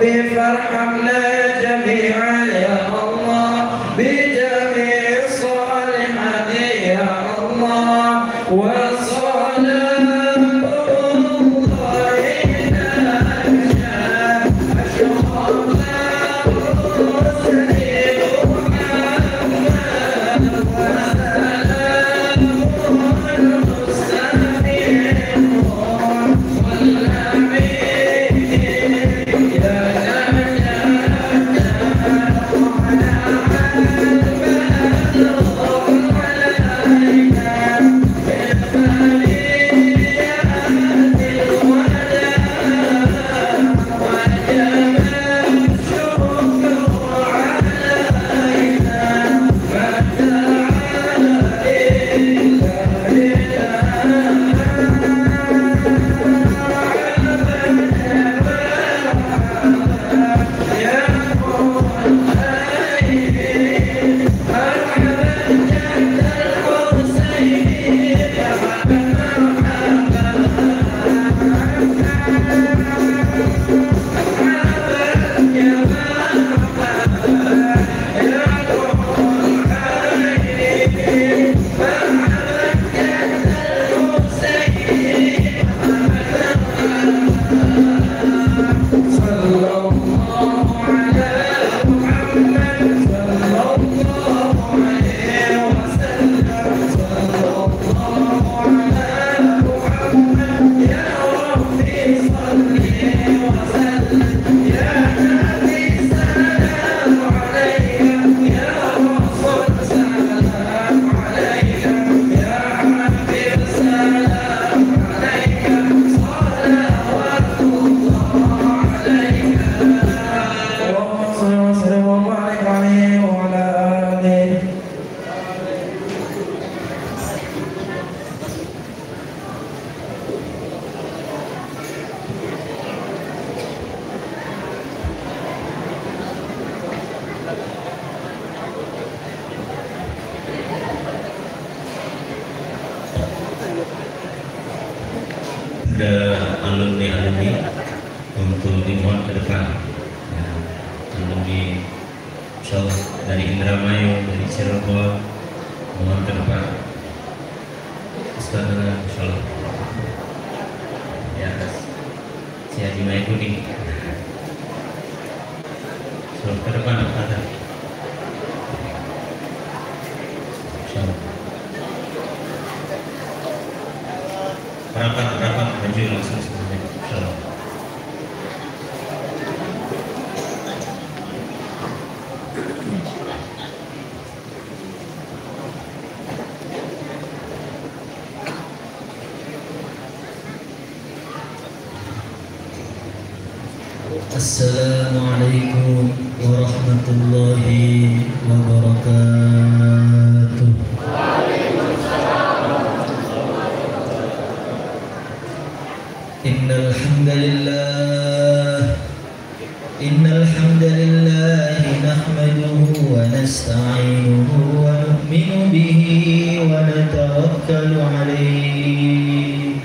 فارحمنا جميعا يا الله بجميع الصالحات يا الله وصلاة الله alumni untuk dimohon ke depan ya, alumni insyaallah dari Indramayu, dari Cirebon, mohon ke depan Ustaz insyaallah di atas si Haji Mahyudin suruh ke depan ada insyaallah rapat maju langsung sebenarnya insyaallah. Assalamualaikum warahmatullahi wabarakatuh. Innal hamdalillah nahmaduhu wa nasta'inuhu wa nu'minu bihi wa natawakkalu alayhi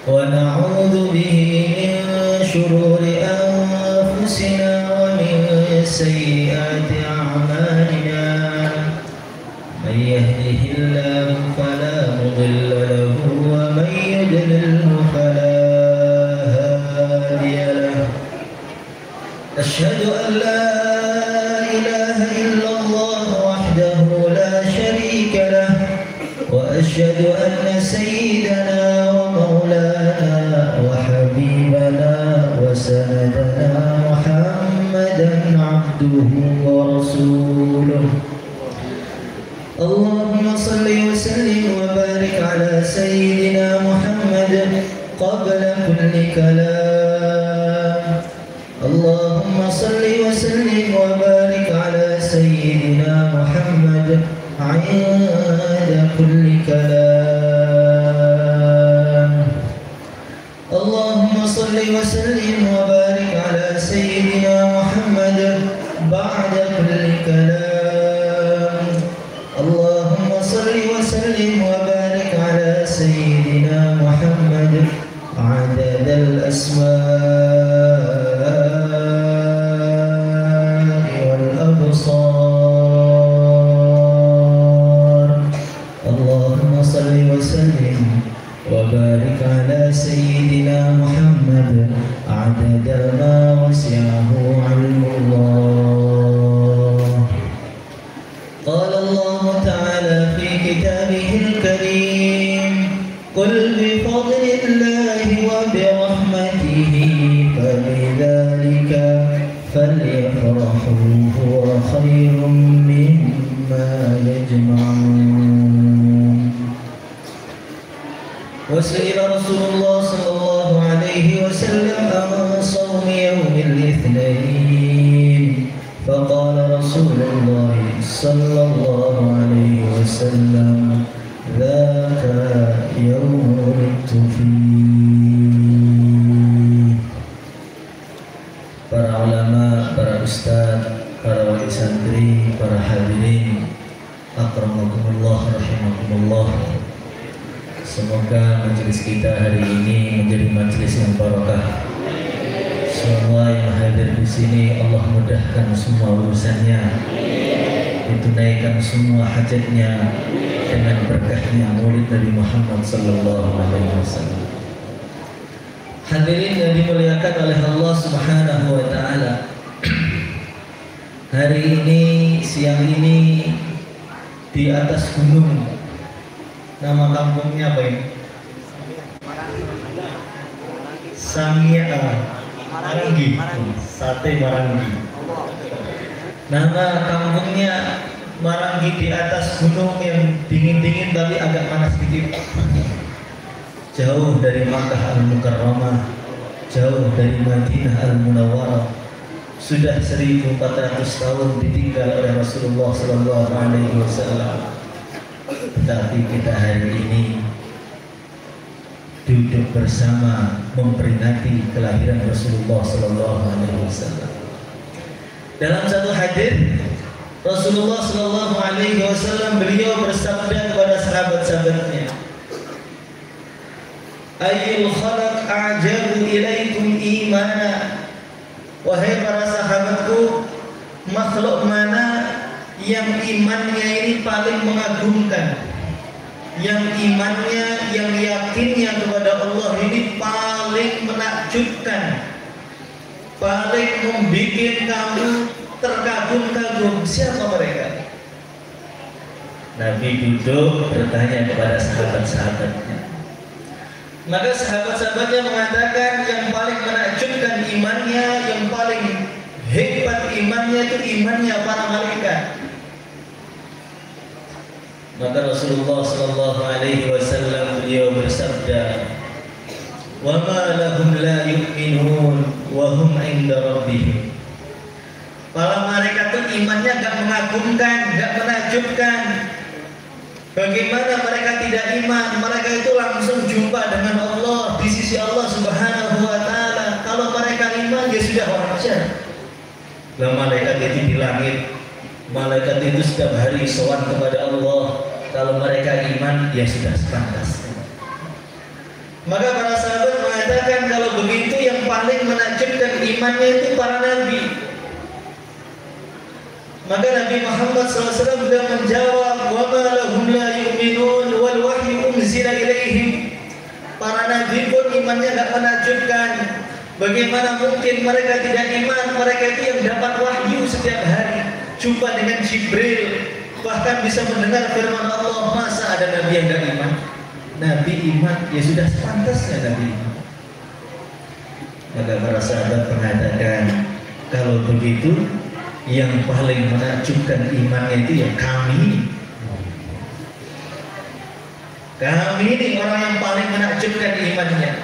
wa na'udzu bihi min shururi anfusina wa min sayyiati a'malina man yahdihillahu fala mudilla lahu wa man yudlilhu fala hadiya lahu. Asyhadu an la ilaha illallah wahdahu la syarika lah wa asyhadu anna sayyidana wa maulana wa habibana wa sanadana Muhammadan abduhu wa rasuluh. Allahumma salli wa sallim wa barik ala sayyidina Muhammad qabla kulli kalam. Allahumma salli wa sallim wa barik ala sayyidina Muhammad 'inda kulli kalam. Allahumma salli wa sallim wa barik ala sayyidina Muhammad ba'da kulli kalam. Allahumma salli wa sallim wa barik ala sayyidina Muhammad 'adada al-asma' الأبصار اللهم صل وسلم وبارك على سيدنا محمد عدد ما وسعه علم الله. قال الله تعالى في كتابه الكريم قل بفضل الله وبرحمته فبذلك فليفرحوا هو خير مما يجمعون. وسئل رسول الله صلى الله عليه وسلم عن صوم يوم الاثنين فقال رسول الله صلى الله عليه وسلم ذاك يوم ولدت فيه. Para ulama, para ustaz, para wali santri, para hadirin, akramakumullah rahimakumullah. Semoga majelis kita hari ini menjadi majelis yang barakah. Semua yang hadir di sini Allah mudahkan semua urusannya, ditunaikan semua hajatnya dengan berkahnya Maulid Nabi Muhammad sallallahu alaihi wasallam. Hadirin yang dimuliakan oleh Allah Subhanahu wa taala. Hari ini, siang ini di atas gunung, nama kampungnya apa ini? Marangi, Sate Marangi. Nama kampungnya Marangi, di atas gunung yang dingin-dingin tapi agak panas sedikit. Jauh dari Makkah Al-Mukarramah, jauh dari Madinah Al-Munawwarah. Sudah 1400 tahun ditinggal oleh Rasulullah sallallahu alaihi wasallam. Tetapi kita hari ini duduk bersama memperingati kelahiran Rasulullah sallallahu alaihi wasallam. Dalam satu hadis Rasulullah sallallahu alaihi wasallam beliau bersabda kepada sahabat-sahabatnya, "Ayyul khalaq a'jabu ilaikum imana." Wahai para sahabatku, makhluk mana yang imannya ini paling mengagumkan, yang imannya, yang yakinnya kepada Allah ini paling menakjubkan, paling membuat kamu terkagum-kagum? Siapa mereka? Nabi duduk bertanya kepada sahabat-sahabatnya. Maka sahabat-sahabatnya mengatakan yang paling menakjubkan imannya, yang paling hebat imannya itu imannya para malaikat. Maka Rasulullah sallallahu alaihi wasallam beliau bersabda, "Wa ma lahum la yu'minun wa hum 'inda rabbihim." Para malaikat itu imannya enggak mengagumkan, enggak menakjubkan. Bagaimana mereka tidak iman? Mereka itu langsung jumpa dengan Allah di sisi Allah Subhanahu wa taala. Kalau mereka iman ya sudah wajar. Lah malaikat itu di langit, malaikat itu setiap hari sowan kepada Allah. Kalau mereka iman ya sudah sepantasnya. Maka para sahabat mengatakan kalau begitu yang paling menakjubkan imannya itu para nabi. Maka Nabi Muhammad SAW sudah menjawab, "Wa ma lahum la yu'minun wal wahyu unzila ilaihim." Para nabi pun imannya enggak menakjubkan. Bagaimana mungkin mereka tidak iman? Mereka itu yang dapat wahyu setiap hari, jumpa dengan Jibril, bahkan bisa mendengar firman Allah. Masa ada nabi yang enggak iman? Nabi iman, ya sudah sepantasnya nabi iman. Maka para sahabat mengatakan, kalau begitu yang paling menakjubkan imannya itu ya kami. Kami ini orang yang paling menakjubkan imannya.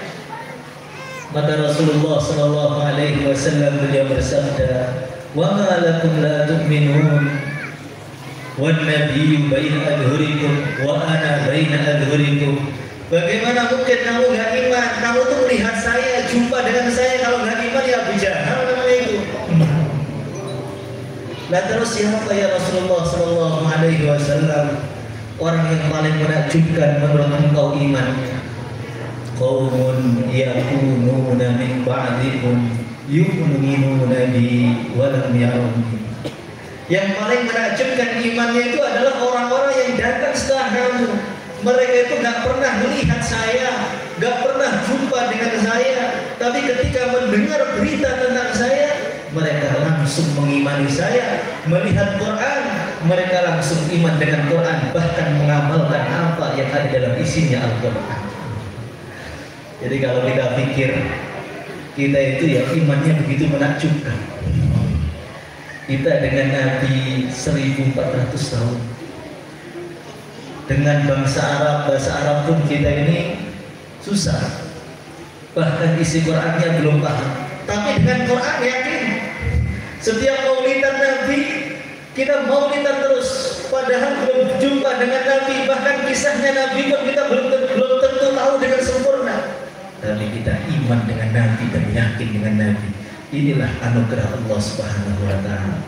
Maka Rasulullah sallallahu alaihi wasallam beliau bersabda, "Wa ma lakum la tu'minun wan nabiyyu baina adhurikum wa ana baina adhurikum." Bagaimana mungkin kamu enggak iman? Kamu tuh melihat saya, jumpa dengan saya, kalau enggak iman ya Abu Jahal namanya itu. Lah terus siapa ya Rasulullah sallallahu alaihi wasallam orang yang paling menakjubkan menurut engkau imannya? Qaumun yakununa min ba'dikum yu'minuna bi wa lam yaruni. Yang paling menakjubkan imannya itu adalah orang-orang yang datang setelah kamu. Mereka itu nggak pernah melihat saya, nggak pernah jumpa dengan saya, tapi ketika mendengar berita tentang saya, mereka langsung mengimani saya. Melihat Quran, mereka langsung iman dengan Quran, bahkan mengamalkan apa yang ada dalam isinya Al-Quran. Jadi kalau kita pikir kita itu ya imannya begitu menakjubkan. Kita dengan Nabi 1400 tahun, dengan bahasa Arab pun kita ini susah, bahkan isi Qurannya belum paham. Tapi dengan Quran yakin, setiap maulidan Nabi kita maulidan terus, padahal belum jumpa dengan Nabi, bahkan kisahnya Nabi pun kita belum tentu tahu dengan sempurna. Tapi kita iman dengan Nabi dan yakin dengan Nabi. Inilah anugerah Allah Subhanahu wa Ta'ala,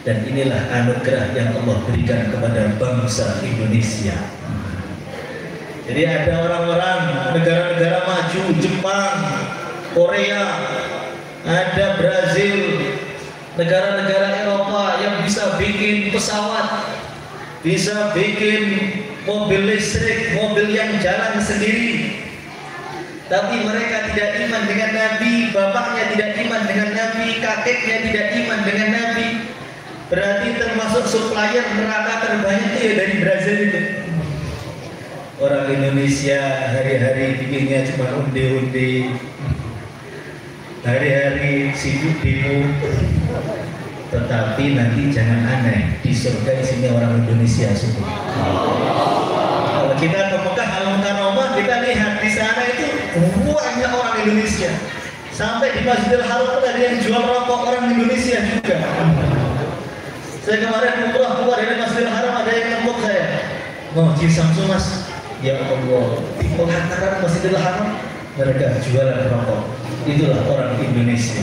dan inilah anugerah yang Allah berikan kepada bangsa Indonesia. Jadi ada orang-orang negara-negara maju, Jepang, Korea, ada Brazil, negara-negara Eropa yang bisa bikin pesawat, bisa bikin mobil listrik, mobil yang jalan sendiri. Tapi mereka tidak iman dengan Nabi, bapaknya tidak iman dengan Nabi, kakeknya tidak iman dengan Nabi. Berarti termasuk supplier neraka terbanyak itu ya dari Brazil itu. Orang Indonesia hari-hari bikinnya cuma undi-undi, hari-hari sibuk demo. Tetapi nanti jangan aneh, di surga isinya orang Indonesia semua. Kalau kita ke Mekah Al-Mukarramah, kita lihat di sana itu banyak orang Indonesia. Sampai di Masjidil Haram ada yang jual rokok orang Indonesia juga. Saya kemarin umrah keluar dari Masjidil Haram, ada yang ngemuk saya. Mau Ji Samsu Mas? Ya Allah, di pelataran Masjidil Haram mereka jualan rokok. Itulah orang Indonesia.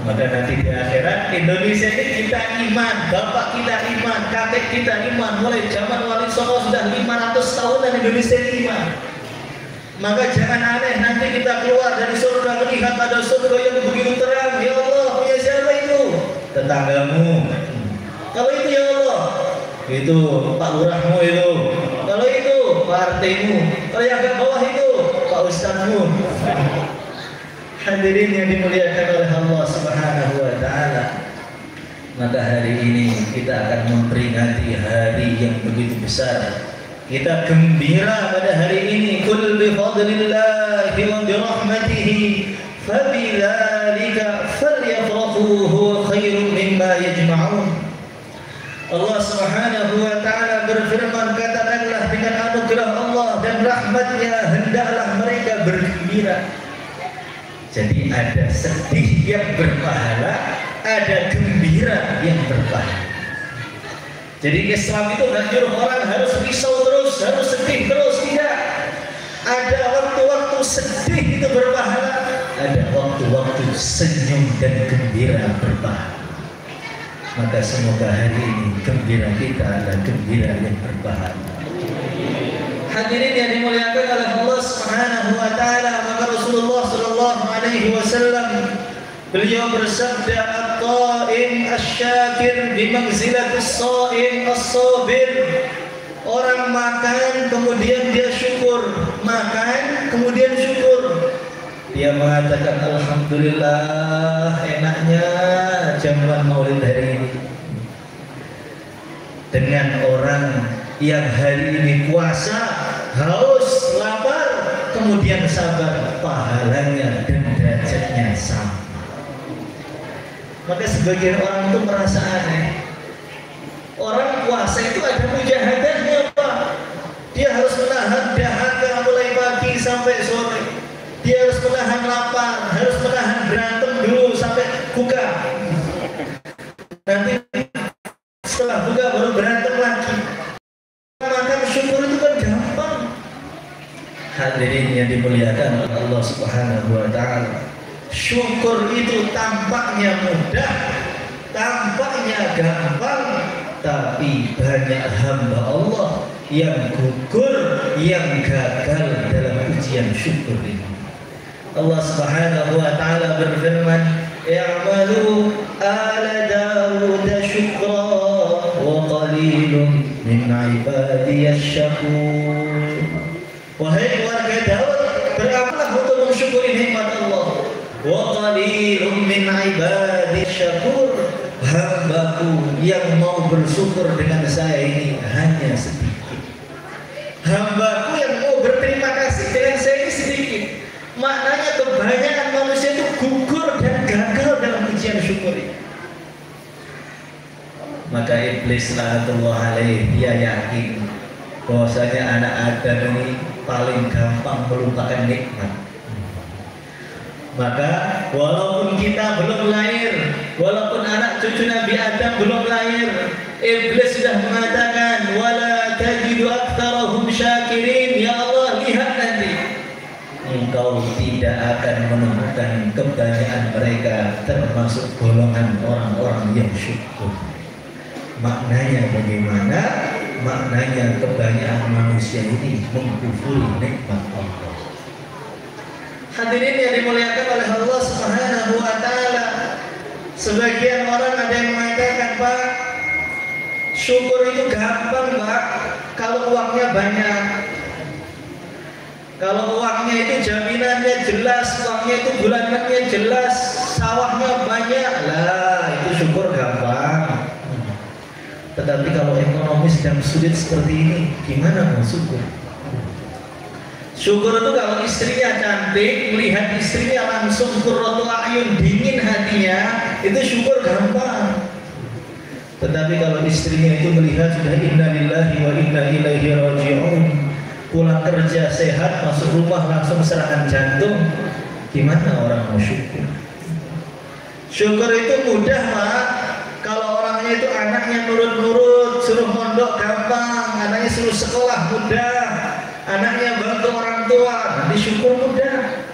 Maka nanti di akhirat Indonesia ini kita iman, bapak kita iman, kakek kita iman. Mulai zaman Wali Songo sudah 500 tahunan Indonesia ini iman. Maka jangan aneh nanti kita keluar dari surga melihat ada surga yang begitu terang. Ya Allah, punya siapa itu? Tetanggamu. Kalau itu ya Allah, itu Pak Lurahmu itu. Kalau itu Pak RT-mu. Kalau yang agak bawah itu Pak Ustadzmu. Hadirin yang dimuliakan oleh Allah Subhanahu wa Ta'ala, maka hari ini kita akan memperingati hari yang begitu besar. Kita gembira pada hari ini. Kul bi fadlillahi wa bi rahmatihi fabidzalika falyafrahu huwa khairum mimma yajma'un. Allah Subhanahu wa Ta'ala berfirman, katakanlah dengan anugerah Allah dan rahmatnya hendaklah mereka bergembira. Jadi ada sedih yang berpahala, ada gembira yang berpahala. Jadi Islam itu nggak nyuruh orang harus risau terus, harus sedih terus, tidak. Ada waktu-waktu sedih itu berpahala, ada waktu-waktu senyum dan gembira berpahala. Maka semoga hari ini gembira kita adalah gembira yang berpahala. Hadirin yang dimuliakan oleh Allah Subhanahu wa Ta'ala, maka Rasulullah sallallahu alaihi wasallam beliau bersabda, at-ta'im asy-syakir bi manzilatis sha'im as-sabir. Orang makan kemudian dia syukur, makan kemudian syukur. Dia mengatakan alhamdulillah, enaknya jamuan maulid hari ini. Dengan orang yang hari ini puasa, haus, lapar, kemudian sabar, pahalanya dan derajatnya sama. Maka sebagian orang itu merasa aneh. Orang puasa itu ada mujahadahnya, Pak. Dia harus menahan dahaga mulai pagi sampai sore. Dia harus menahan lapar, harus menahan berantem dulu sampai buka. Nanti setelah buka baru berantem lagi. Maka syukur itu kan gampang. Hadirin yang dimuliakan oleh Allah Subhanahu wa Ta'ala, syukur itu tampaknya mudah, tampaknya gampang, tapi banyak hamba Allah yang gugur, yang gagal dalam ujian syukur ini. Allah Subhanahu wa Ta'ala berfirman, "I'malu ala Dawud syukra wa qalilun min ibadiyasy syakur. Wahai keluarga Daud, beramallah untuk mensyukuri nikmat Allah. Wa qalilun min ibadiyasy syakur. Hambaku yang mau bersyukur dengan saya ini hanya sedikit. Hambaku yang mau berterima kasih dengan saya ini sedikit. Maknanya kebanyakan manusia itu gugur dan gagal dalam ujian syukur ini. Maka iblis laknatullah alaih, dia yakin bahwasanya anak Adam ini paling gampang melupakan nikmat. Maka walaupun kita belum lahir, walaupun anak cucu Nabi Adam belum lahir, iblis sudah mengatakan wala tajidu aktsarahum syakirin. Ya Allah, lihat nanti engkau tidak akan menemukan kebanyakan mereka termasuk golongan orang-orang yang syukur. Maknanya bagaimana? Maknanya kebanyakan manusia ini mengkufuri nikmat Allah. Hadirin yang dimuliakan oleh Allah Subhanahu wa taala. Sebagian orang ada yang mengatakan, Pak, syukur itu gampang, Pak, kalau uangnya banyak. Kalau uangnya itu jaminannya jelas, uangnya itu bulanannya jelas, sawahnya banyak, lah itu syukur gampang. Tetapi kalau ekonomi sedang sulit seperti ini, gimana mau syukur? Syukur itu kalau istrinya cantik, melihat istrinya langsung qurratu a'yun, dingin hatinya, itu syukur gampang. Tetapi kalau istrinya itu melihat sudah inna lillahi wa inna ilaihi raji'un, pulang kerja sehat, masuk rumah langsung serangan jantung, gimana orang mau syukur? Syukur itu mudah, Pak. Kalau orangnya itu anaknya nurut-nurut, suruh mondok gampang, anaknya suruh sekolah mudah, anaknya bantu orang tua, nanti syukur mudah.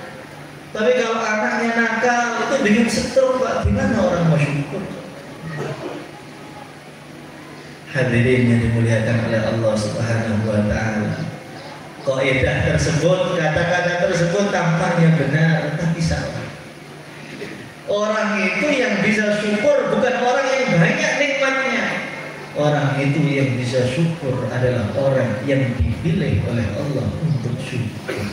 Tapi kalau anaknya nakal, itu bikin stroke, Pak, gimana orang mau syukur? Hadirin yang dimuliakan oleh Allah Subhanahu wa taala. Kaidah tersebut, kata-kata tersebut tampaknya benar, tapi salah. Orang itu yang bisa syukur bukan orang yang banyak nikmatnya. Orang itu yang bisa syukur adalah orang yang dipilih oleh Allah untuk syukur.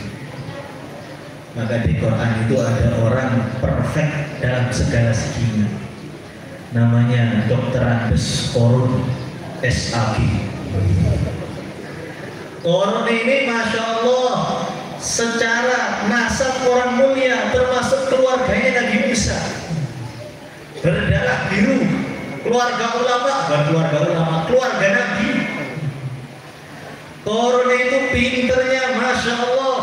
Maka di Quran itu ada orang perfect dalam segala seginya. Namanya Dr. Andes Korun SAG. Korun ini Masya Allah secara nasab orang mulia, termasuk keluarganya Nabi Musa, berdarah biru, keluarga ulama, bukan keluarga ulama, keluarga Nabi. Korun itu pinternya Masya Allah,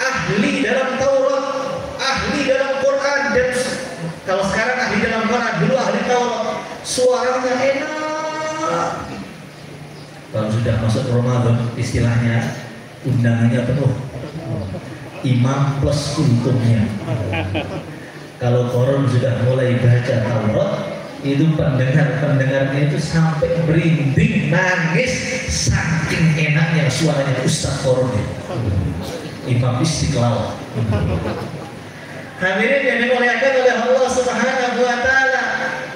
ahli dalam Taurat, ahli dalam Quran, dan kalau sekarang ahli dalam Quran, dulu ahli Taurat, suaranya enak. Kalau sudah masuk Ramadan, istilahnya undangannya penuh, imam plus untungnya. Kalau Korun sudah mulai baca Taurat, itu pendengarnya itu sampai merinding, nangis, saking enaknya suaranya Ustaz Korun, Imam Istiqlal. Hadirin yang dimuliakan oleh Allah Subhanahu wa taala,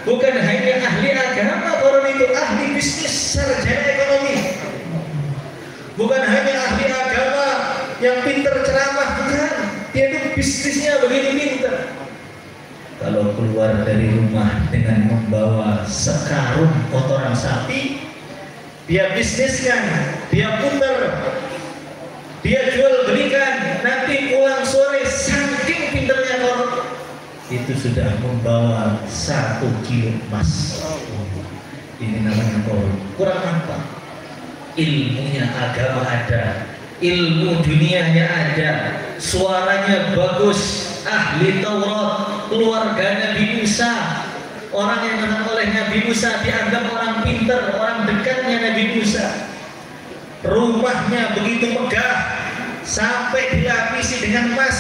bukan hanya ahli agama, Korun itu ahli bisnis, sarjana ekonomi. Bukan hanya ahli agama yang pintar ceramah, bukan. Dia itu bisnisnya begitu pintar. Kalau keluar dari rumah dengan membawa sekarung kotoran sapi, dia bisniskan, dia putar, dia jual belikan, nanti pulang sore saking pintarnya Korun, itu sudah membawa 1 kilo emas. Ini namanya Korun. Kurang apa? Ilmunya agama ada, ilmu dunianya ada, suaranya bagus, ahli Taurat, keluarga Nabi Musa, orang yang kenal oleh Nabi Musa dianggap orang pintar, orang dekatnya Nabi Musa. Rumahnya begitu megah sampai dilapisi dengan emas.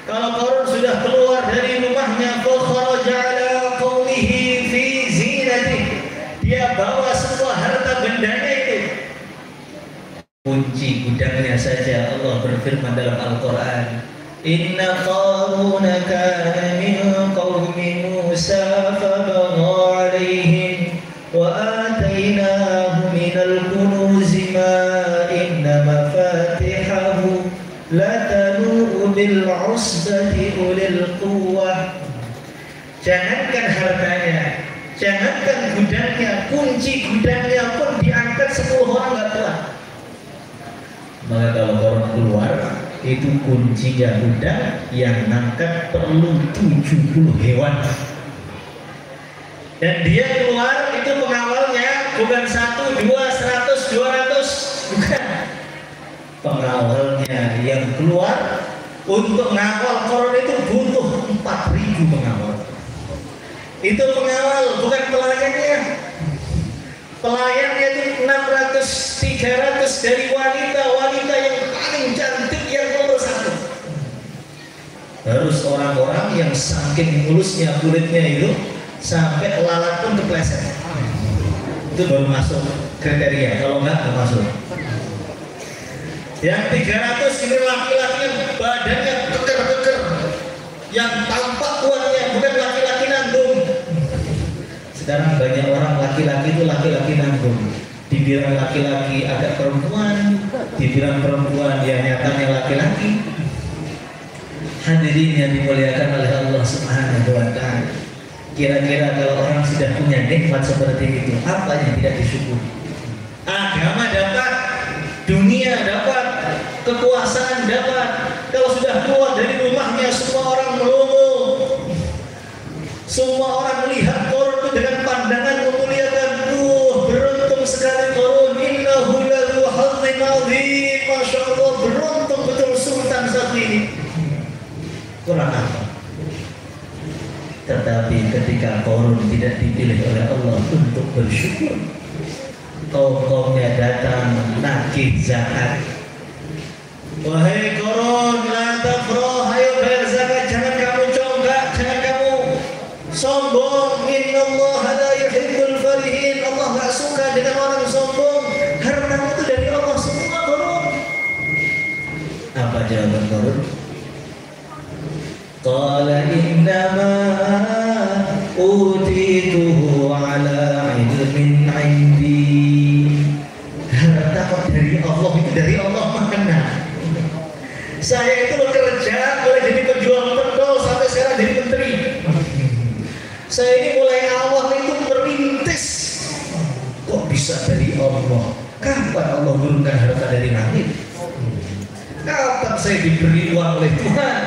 Kalau Korun sudah keluar dari rumahnya, fakharaja ala qaumihi fi zinatihi, dia bawa semua harta bendanya itu. Kunci gudangnya saja Allah berfirman dalam Al-Quran, Inna Qaruna kana min qaumi Musa fabagha usbati ulil quwwah. Jangankan hartanya, jangankan gudangnya, kunci gudangnya pun diangkat 10 orang nggak kuat. Maka kalau orang keluar, itu kuncinya gudang yang ngangkat perlu 70 hewan. Dan dia keluar itu pengawalnya bukan 1, 2, 100, 200, bukan. Pengawalnya yang keluar untuk ngawal koron itu butuh 4.000 pengawal. Itu pengawal, bukan pelayannya. Pelayannya itu 600, 300 dari wanita yang paling cantik yang nomor 1. Harus orang-orang yang saking mulusnya kulitnya itu sampai lalat pun kepleset. Itu baru masuk kriteria, kalau enggak masuk. Yang 300 ini laki-laki yang badannya keker-keker, yang tampak kuatnya, bukan laki-laki nanggung. Sekarang banyak orang laki-laki itu laki-laki nanggung. Dibilang laki-laki agak perempuan, dibilang perempuan ya nyatanya laki-laki. Hadirin yang dimuliakan oleh Allah Subhanahu wa Ta'ala. Kira-kira kalau orang sudah punya nikmat seperti itu, apa yang tidak disyukuri? Agama dapat, dunia dapat, kekuasaan dapat. Kalau sudah keluar dari rumahnya, semua orang melongo. Semua orang melihat Korun itu dengan pandangan memuliakan. Beruntung sekali Korun. Innahu ladzu hazzin adzim. Masya Allah, beruntung betul sultan satu ini. Kurang apa? Tetapi ketika Korun tidak dipilih oleh Allah untuk bersyukur, kaum-kaumnya datang nagih zakat. Wahai Korun, la tafrah, ayo bayar zakat, jangan kamu conggak, jangan kamu sombong. Innallaha la yuhibbul farihin. Allah enggak suka dengan orang sombong. Harta itu dari Allah semua, Korun. Apa jawaban Korun? Qala innama utituhu ala ilmin indi. Harta kok dari Allah, itu dari Allah makna. Saya itu bekerja mulai jadi penjual pentol sampai sekarang jadi menteri. Saya ini mulai awal itu merintis. Kok bisa dari Allah? Kapan Allah turunkan harta dari langit? Kapan saya diberi uang oleh Tuhan?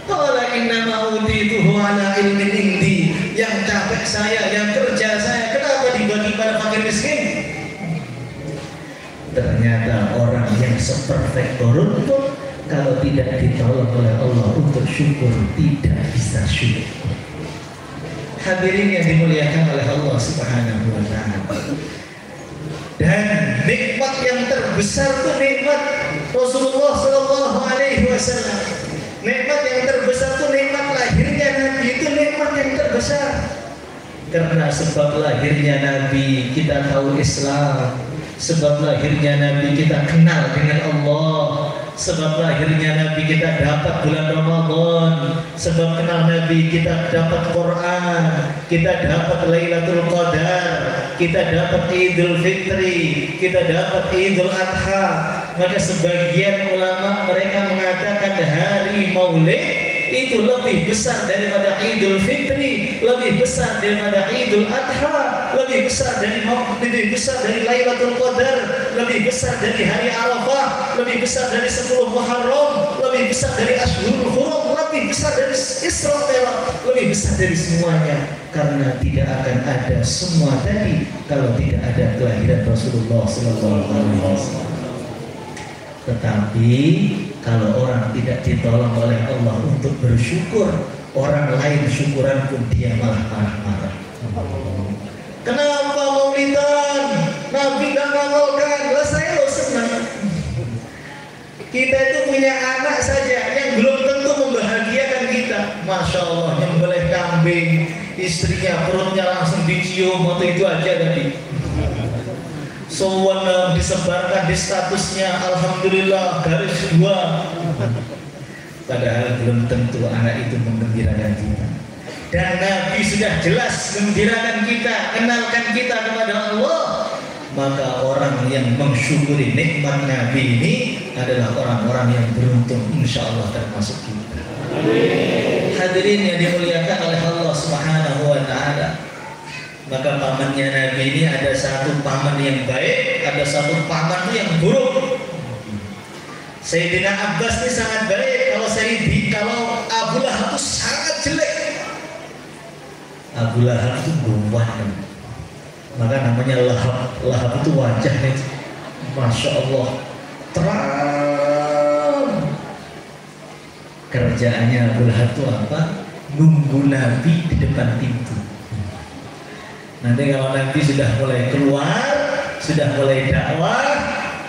Qala innama utituhu ala ilmin indi. Yang capek saya, yang kerja saya, kenapa dibagi pada fakir miskin? Ternyata orang yang seperfect Korun pun kalau tidak ditolong oleh Allah untuk syukur tidak bisa syukur. Hadirin yang dimuliakan oleh Allah Subhanahu wa Ta'ala. Dan nikmat yang terbesar itu nikmat Rasulullah Sallallahu Alaihi Wasallam. Nikmat yang terbesar itu nikmat lahirnya Nabi, itu nikmat yang terbesar. Karena sebab lahirnya Nabi kita tahu Islam, sebab lahirnya Nabi kita kenal dengan Allah, sebab lahirnya Nabi kita dapat bulan Ramadan, sebab kenal Nabi kita dapat Quran, kita dapat Lailatul Qadar, kita dapat Idul Fitri, kita dapat Idul Adha. Maka sebagian ulama mereka mengatakan hari Maulid itu lebih besar daripada Idul Fitri, lebih besar daripada Idul Adha, lebih besar dari Lailatul Qadar, lebih besar dari hari Arafah, lebih besar dari 10 Muharram, lebih besar dari Ashhurul Hurum, lebih besar dari Isra Mi'raj, lebih besar dari semuanya. Karena tidak akan ada semua tadi kalau tidak ada kelahiran Rasulullah Sallallahu Alaihi Wasallam. Tetapi kalau orang tidak ditolong oleh Allah untuk bersyukur, orang lain syukuran pun dia malah marah-marah. Kenapa maulidan? Nabi gak ngamalkan. Lah saya lo senang. Kita itu punya anak saja yang belum tentu membahagiakan kita. Masya Allah, nyembelih kambing, istrinya perutnya langsung dicium, waktu itu aja tadi. Sowan disebarkan di statusnya, alhamdulillah garis 2. Padahal belum tentu anak itu menggembirakan kita. Dan Nabi sudah jelas menggembirakan kita, kenalkan kita kepada Allah. Maka orang yang mensyukuri nikmat Nabi ini adalah orang-orang yang beruntung, insya Allah termasuk kita. Hadirin yang dimuliakan oleh Allah Subhanahu wa taala. Maka pamannya Nabi ini ada satu paman yang baik, ada satu paman yang buruk. Sayyidina Abbas ini sangat baik, kalau Abu Lahab itu sangat jelek. Abu Lahab itu berwarna, maka namanya Lahab. Lahab itu wajahnya, masya Allah, terang. Kerjaannya Abu Lahab itu apa? Nunggu Nabi di depan pintu. Nanti kalau Nabi sudah mulai keluar, sudah mulai dakwah,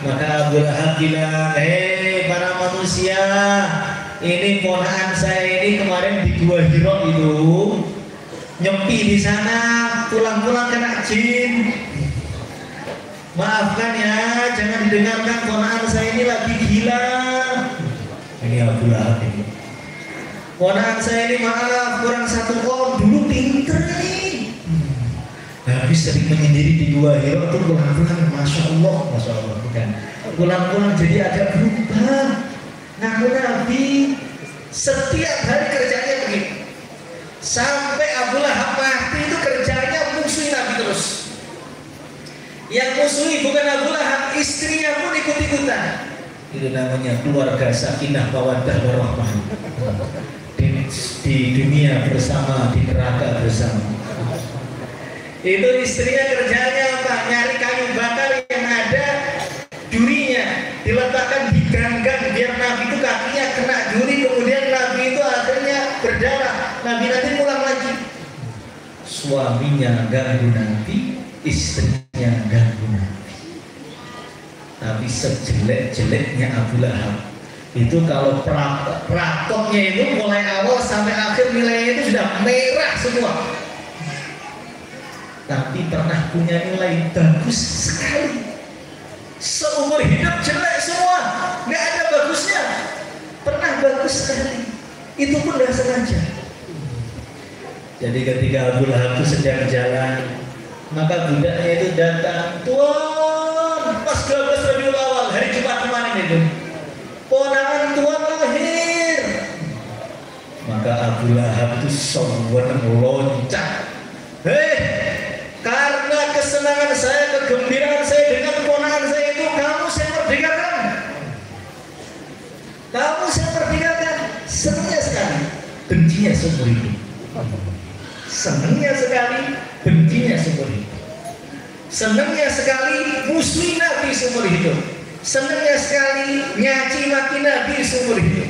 maka Abu Lahab bilang, hei para manusia, ini ponakan saya ini kemarin di Gua Hira itu nyepi di sana, pulang-pulang kena jin. Maafkan ya, jangan didengarkan, ponakan saya ini lagi gila. Ini Abu Lahab ini. Ponakan saya ini maaf, kurang satu orang, dulu pinter nih. Nabi sering menyendiri di Gua Hira itu pulang-pulang, masya Allah, bukan. Pulang-pulang jadi agak berubah. Ngaku Nabi setiap hari kerjanya begitu. Sampai Abu Lahab mati itu kerjanya musuhi Nabi terus. Yang musuhi bukan Abu Lahab, istrinya pun ikut-ikutan. Itu namanya keluarga sakinah mawaddah warahmah. Di dunia bersama, di neraka bersama. Itu istrinya kerjanya apa? Nyari kayu bakar yang ada durinya, diletakkan di ganggang biar Nabi itu kakinya kena duri, kemudian Nabi itu akhirnya berdarah. Nabi nanti pulang lagi. Suaminya ganggu Nabi, istrinya ganggu Nabi. Tapi sejelek-jeleknya Abu Lahab itu kalau prakoknya itu mulai awal sampai akhir nilainya itu sudah merah semua. Tapi pernah punya nilai bagus sekali. Seumur hidup jelek semua, nggak ada bagusnya. Pernah bagus sekali, itu pun nggak sengaja. Jadi ketika Abu Lahab itu sedang jalan, maka budaknya itu datang, Tuan, pas 12 Rabiul Awal, hari Jumat kemarin itu, ponakan Tuan lahir. Maka Abu Lahab itu sewenang loncat. Karena kesenangan saya, kegembiraan saya dengan keponakan saya itu, kamu saya merdekakan. Kamu saya merdekakan. Senangnya sekali, bencinya seumur hidup. Senangnya sekali, bencinya seumur hidup. Senangnya sekali, musuhi Nabi seumur hidup. Senangnya sekali, nyaci maki Nabi seumur hidup.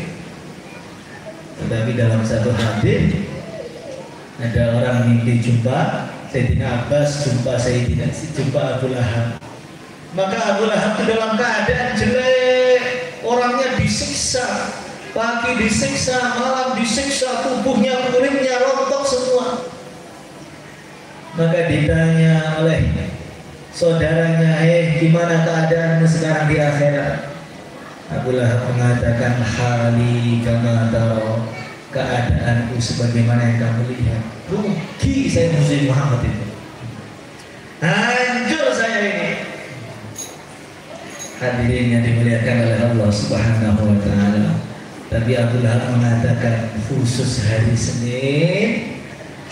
Tetapi dalam satu hadis, ada orang mimpi jumpa Sayyidina Abbas, jumpa Abu Lahab. Maka Abu Lahab itu dalam keadaan jelek, orangnya disiksa, pagi disiksa, malam disiksa, tubuhnya, kulitnya rontok semua. Maka ditanya oleh saudaranya, gimana keadaanmu sekarang di akhirat? Abu Lahab mengatakan, hali kama taro, keadaanku sebagaimana yang kamu lihat. Rugi saya musuh Muhammad itu, hancur saya ini. Hadirin yang dimuliakan oleh Allah Subhanahu wa taala. Tapi Abu Lahab mengatakan, khusus hari Senin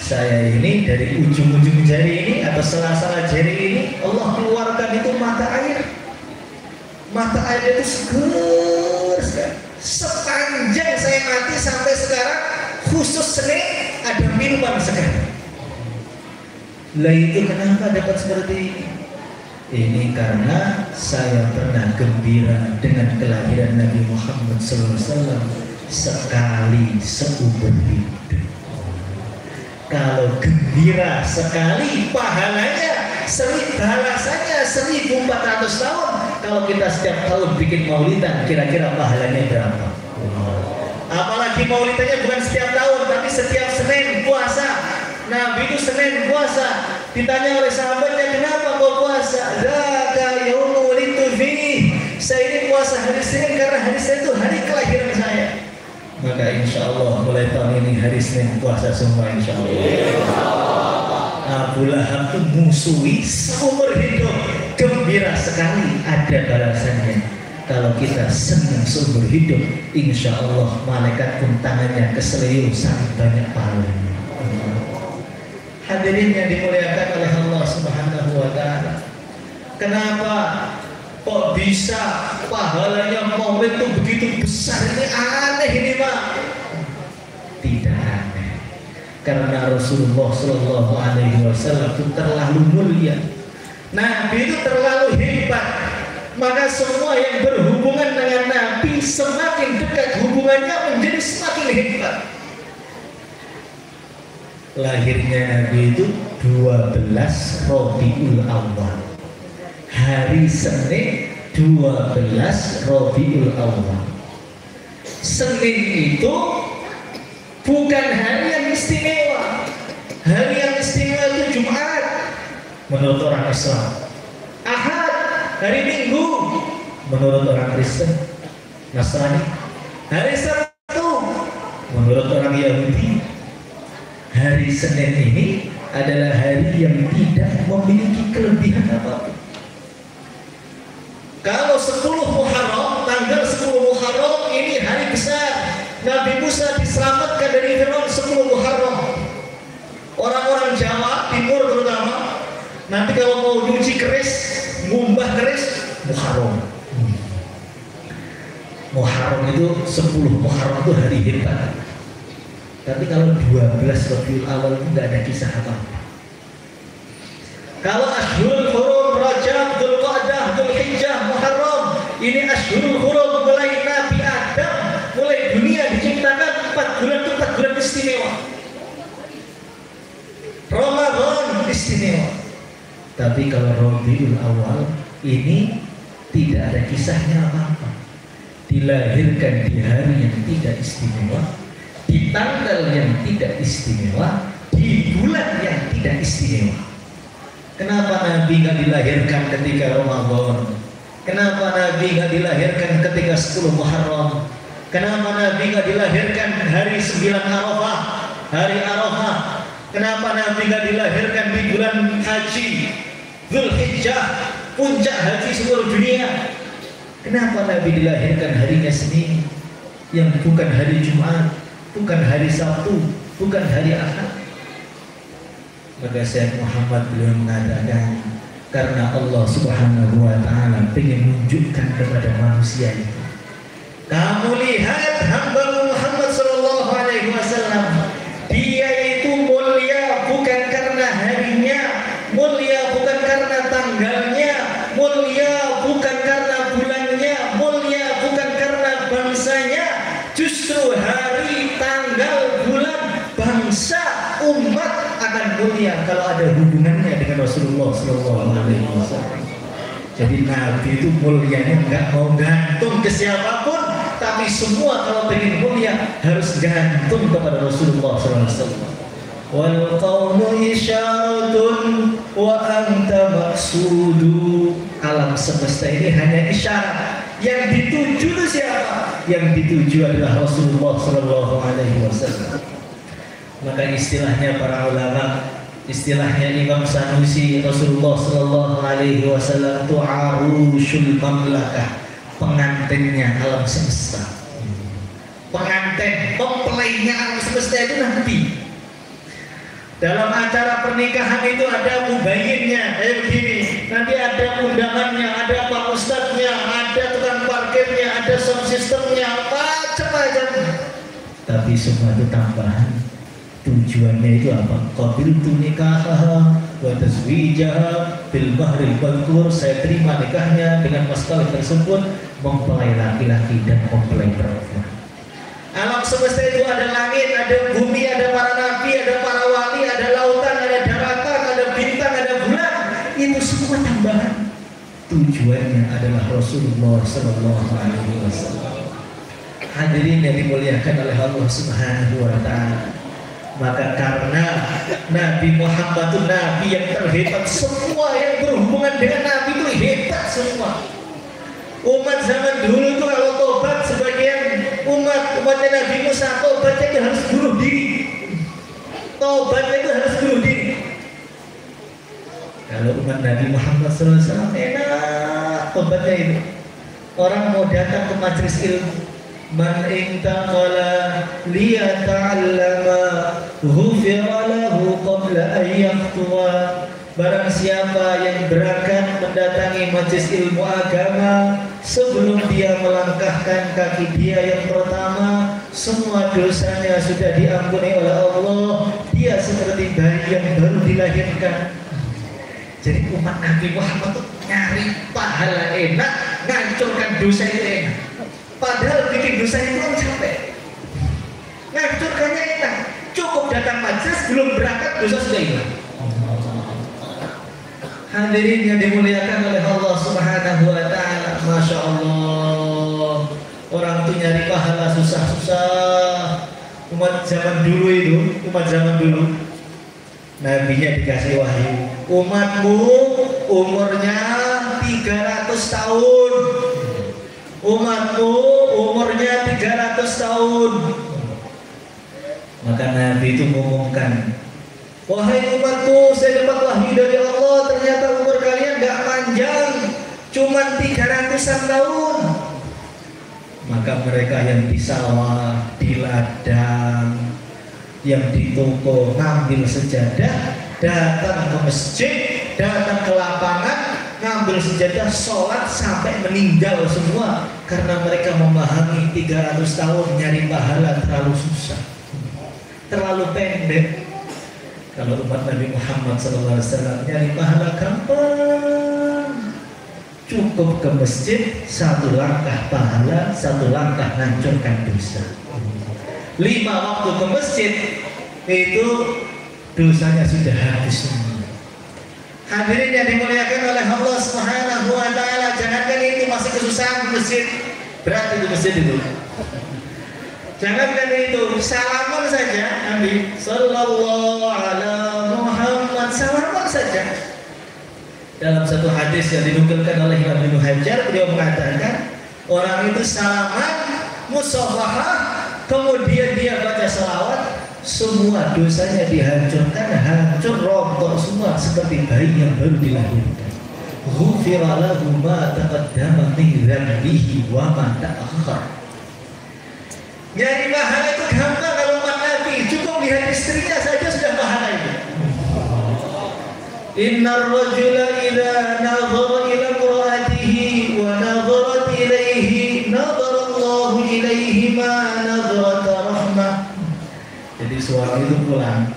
saya ini dari ujung-ujung jari ini atau sela-sela jari ini Allah keluarkan itu mata air. Mata air itu seger sekali. Sepanjang saya mati sampai sekarang, khusus Senin ada minuman segar. Lah itu kenapa dapat seperti ini? Ini karena saya pernah gembira dengan kelahiran Nabi Muhammad SAW sekali seumur hidup. Kalau gembira sekali, pahalanya balasannya 1400 tahun. Kalau kita setiap tahun bikin maulidan, kira-kira pahalanya berapa? Apalagi maulidannya bukan setiap tahun, tapi setiap Senin puasa. Nabi itu Senin puasa. Ditanya oleh sahabatnya, kenapa kau puasa? Zaka yaumul wulidtu fihi. Saya ini puasa hari Senin karena hari Senin itu hari kelahiran saya. Maka insya Allah mulai tahun ini hari Senin puasa semua insya Allah. Abu Lahab itu musuhi seumur hidup, gembira sekali ada balasannya. Kalau kita senang seumur hidup, insya Allah malaikat pun tangannya keselio sangat banyak pahalanya. Hadirin yang dimuliakan oleh Allah Subhanahu wa Ta'ala. Kenapa kok bisa pahalanya maulid itu begitu besar? Ini aneh ini Pak. Tidak aneh, karena Rasulullah Shallallahu Alaihi Wasallam itu terlalu mulia, Nabi itu terlalu hebat. Maka semua yang berhubungan dengan Nabi semakin dekat hubungannya menjadi semakin hebat. Lahirnya Nabi itu 12 Rabiul Awal, hari Senin 12 Rabiul Awal. Senin itu bukan hari yang istimewa. Hari yang istimewa itu Jumat menurut orang Islam, Ahad hari Minggu menurut orang Kristen, Nasrani, hari Sabtu menurut orang Yahudi. Hari Senin ini adalah hari yang tidak memiliki kelebihan apapun. Kalau 10 Muharram, tanggal 10 Muharram ini hari besar. Nabi Musa diselamatkan dari Firaun 10 Muharram. Orang-orang Jawa Timur terutama, nanti kalau mau nyuci keris, ngumbah keris, Muharram. Muharram itu 10 Muharram itu hari hebat. Tapi kalau 12 Rabiul Awal itu tidak ada kisah apa-apa. Kalau Ashhurul Hurum, Rajab, Dzulqa'dah, Dzulhijjah, Muharram, ini Ashhurul Hurum mulai Nabi Adam, mulai dunia diciptakan 4 bulan itu 4 bulan istimewa. Ramadan istimewa. Tapi kalau Rabiul Awal ini tidak ada kisahnya apa-apa. Dilahirkan di hari yang tidak istimewa, di tanggal yang tidak istimewa, di bulan yang tidak istimewa. Kenapa Nabi nggak dilahirkan ketika Ramadan? Kenapa Nabi nggak dilahirkan ketika 10 Muharram? Kenapa Nabi nggak dilahirkan hari 9 Arafah, hari Arafah? Kenapa Nabi nggak dilahirkan di bulan haji, Dzulhijjah, puncak haji seluruh dunia? Kenapa Nabi dilahirkan harinya Senin, yang bukan hari Jumat, bukan hari Sabtu, bukan hari Ahad? Maka Syekh Muhammad beliau mengatakan, karena Allah Subhanahu wa Ta'ala ingin menunjukkan kepada manusia itu, kamu lihat hamba Muhammad Sallallahu Alaihi Wasallam, dia itu mulia bukan karena harinya, mulia bukan karena tanggalnya, mulia bukan karena bulannya, mulia bukan karena bangsanya. Justru hari, tanggal, bulan, bangsa, umat akan mulia kalau ada hubungannya dengan Rasulullah Sallallahu Alaihi Wasallam. Jadi Nabi itu mulianya nggak mau gantung ke siapapun, tapi semua kalau ingin mulia harus gantung kepada Rasulullah Sallallahu Alaihi Wasallam. Wal qawlu isyaratun wa anta maqsudu. Alam semesta ini hanya isyarat. Yang dituju itu siapa? Yang dituju adalah Rasulullah Sallallahu Alaihi Wasallam. Maka istilahnya para ulama, istilahnya Imam Sanusi, Rasulullah Sallallahu Alaihi Wasallam itu arushul mamlakah, pengantinnya alam semesta. Pengantin, mempelainya alam semesta itu Nabi. Dalam acara pernikahan itu ada mubayyinnya, begini. Nanti ada undangannya, ada pak ustadznya, ada tukang parkirnya, ada sound systemnya, macam-macam. Tapi semua itu tambahan. Tujuannya itu apa? Qabiltu nikahaha wa tazwijaha bil mahril madhkur. Saya terima nikahnya dengan mas kawin tersebut, mempelai laki-laki dan mempelai perempuan. Alam semesta itu ada langit, ada bumi, ada para nabi, ada para wali, ada lautan, ada daratan, ada bintang, ada bulan. Itu semua tambahan. Tujuannya adalah Rasulullah Sallallahu Alaihi Wasallam. Hadirin yang dimuliakan oleh Allah Subhanahu Wa Taala. Maka karena Nabi Muhammad itu Nabi yang terhebat, semua yang berhubungan dengan Nabi itu hebat semua. Umat zaman dulu itu kalau tobat, sebagian umatnya Nabi Musa tobatnya itu harus bunuh diri. Tobatnya itu harus bunuh diri. Kalau umat Nabi Muhammad SAW enak tobatnya itu. Orang mau datang ke majelis ilmu, man intaqala liyata'allama ghufira lahu qabla an yaqtuwa. Barang siapa yang berangkat mendatangi majelis ilmu agama sebelum dia melangkahkan kaki dia yang pertama, semua dosanya sudah diampuni oleh Allah. Dia seperti bayi yang baru dilahirkan. Jadi umat Nabi Muhammad itu nyari pahala enak, ngancurkan dosa itu enak. Padahal bikin dosa itu kan capek. Ngancurkannya enak. Cukup datang majelis, belum berangkat dosa sudah hilang. Hadirin yang dimuliakan oleh Allah Subhanahu wa taala, Masya Allah. Orang itu nyari pahala susah-susah. Umat zaman dulu itu, nabinya dikasih wahyu. Umatmu umurnya 300 tahun. Umatmu umurnya 300 tahun. Maka Nabi itu mengumumkan, wahai umatku, saya dapat wahyu dari Allah, ternyata umur kalian gak panjang, cuma 300-an tahun. Maka mereka yang di sawah, di ladang, yang di toko ngambil sejadah, datang ke masjid, datang ke lapangan, ngambil sejadah, sholat sampai meninggal semua. Karena mereka memahami 300 tahun nyari pahala terlalu susah, terlalu pendek. Kalau umat Nabi Muhammad SAW nyari pahala gampang, cukup ke masjid, satu langkah pahala, satu langkah hancurkan dosa. 5 waktu ke masjid itu dosanya sudah habis semua. Hadirin yang dimuliakan oleh Allah Subhanahu wa taala, jangankan itu masih kesusahan ke masjid, berat itu masjid itu. Jangankan itu, salaman saja Nabi sallallahu alaihi Muhammad, salaman saja. Dalam satu hadis yang dinukilkan oleh Imam Ibnu Hajar, beliau mengatakan orang itu salaman, musafahah, kemudian dia baca salawat, semua dosanya dihancurkan, hancur rontok semua seperti bayi yang baru dilahirkan. Ghufira lahu ma taqaddama min dhanbihi wa ma ta'akhkhar. Nyari pahala itu gampang kalau umat Nabi, cukup lihat istrinya saja sudah pahala itu. Innar rajula idza nadhara ila imra'atihi wa nadharat ilayhi nadhara Allahu ilayhi ma nadharata rahmah. Jadi suami itu pulang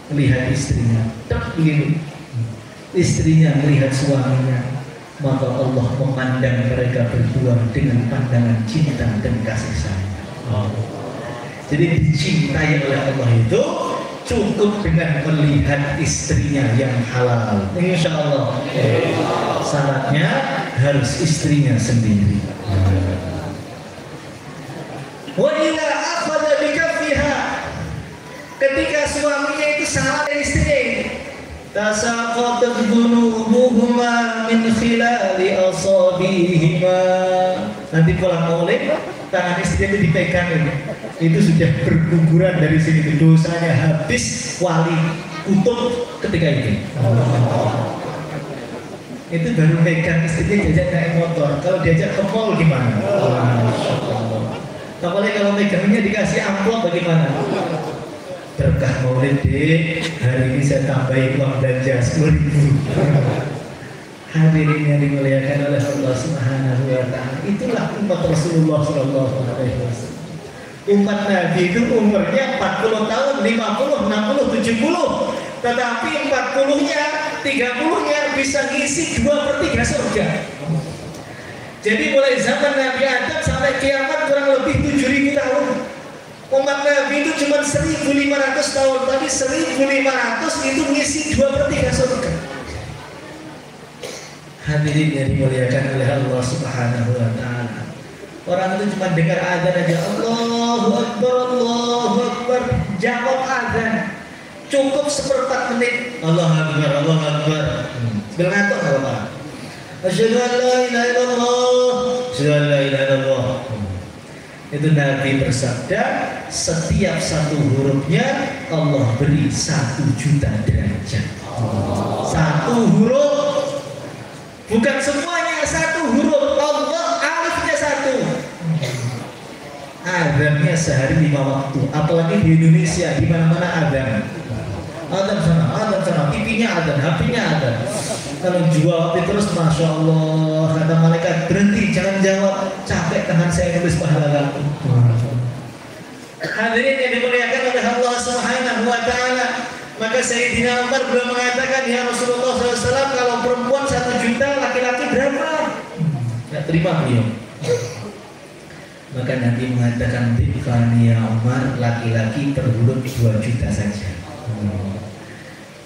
melihat istrinya, tak begini. Istrinya melihat suaminya, maka Allah memandang mereka berdua dengan pandangan cinta dan kasih sayang. Jadi dicintai oleh Allah itu cukup dengan melihat istrinya yang halal. Insya Allah. Syaratnya harus istrinya sendiri. Wa ila akhadha bikaffiha, ketika suaminya itu salah dari istrinya ini, tasaqatat dhunubuhuma min khilali asabihima. Nanti pulang maulid, tangan istrinya itu dipegang ini. Itu sudah berguguran dari sini, dosanya habis wali kutub ketika itu. Itu baru pegang istrinya, diajak naik motor. Kalau diajak ke mall gimana? Apalagi kalau megangnya dikasih amplop bagaimana? Berkah maulid deh, hari ini saya tambahin uang belanja 10.000. Hadirin yang dimuliakan oleh Allah Subhanahu wa taala, itulah umat Rasulullah sallallahu alaihi wasallam. Umat Nabi itu umurnya 40 tahun, 50, 60, 70, tetapi 40-nya, 30-nya bisa ngisi 2/3 surga. Jadi mulai zaman Nabi Adam sampai kiamat kurang lebih 7.000 tahun. Umat Nabi itu cuma 1.500 tahun, tapi 1.500 itu ngisi 2/3 surga. Hadirin yang dimuliakan oleh Allah Subhanahu wa taala. Orang itu cuma dengar azan aja, Allahu Akbar, Allahu Akbar, jawab azan. Cukup 1/4 menit, Allahu Akbar, Allahu Akbar. Sebelum ngantuk enggak apa-apa. Asyhadu an la ilaha illallah, asyhadu an la ilaha illallah. Itu Nabi bersabda, setiap satu hurufnya Allah beri 1 juta derajat. Satu huruf, bukan semuanya, satu huruf Allah alifnya satu. Adzannya sehari 5 waktu, apalagi di Indonesia di mana-mana adzan. Adzan sana, TV-nya adzan, HP-nya adzan. Kalau jual terus, masya Allah, kata malaikat berhenti, jangan jawab, capek tangan saya nulis pahala kamu. Hadirin yang dimuliakan oleh Allah Subhanahu wa Ta'ala, maka Sayyidina Umar beliau mengatakan, ya Rasulullah SAW, kalau perempuan 1 juta, laki-laki berapa? Tidak terima beliau. Maka Nabi mengatakan, Bifani ya Umar, laki-laki terhulur 2 juta saja.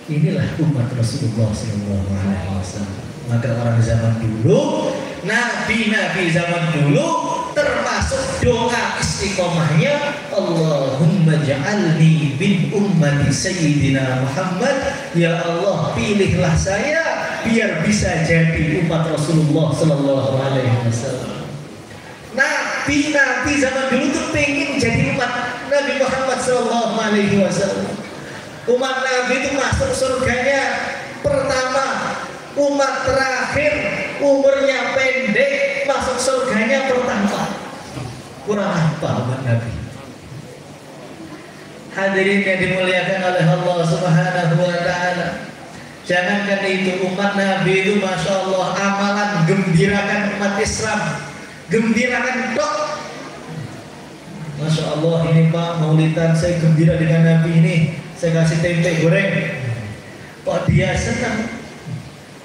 Inilah umat Rasulullah SAW. Maka orang zaman dulu, nabi-nabi zaman dulu, termasuk doa istiqomahnya, Allahumma ja'alni bin ummati Sayyidina Muhammad. Ya Allah, pilihlah saya biar bisa jadi umat Rasulullah SAW. Nabi zaman dulu tuh pengen jadi umat Nabi Muhammad SAW. Umat Nabi itu masuk surganya pertama, umat terakhir umurnya pendek masuk surganya pertama. Kurang apa umat Nabi? Hadirin yang dimuliakan oleh Allah Subhanahu wa Ta'ala, jangankan itu, umat Nabi itu masya Allah amalan gembirakan umat Islam, gembirakan dok. Masya Allah, ini Pak maulidan saya gembira dengan Nabi ini, saya kasih tempe goreng, kok dia senang.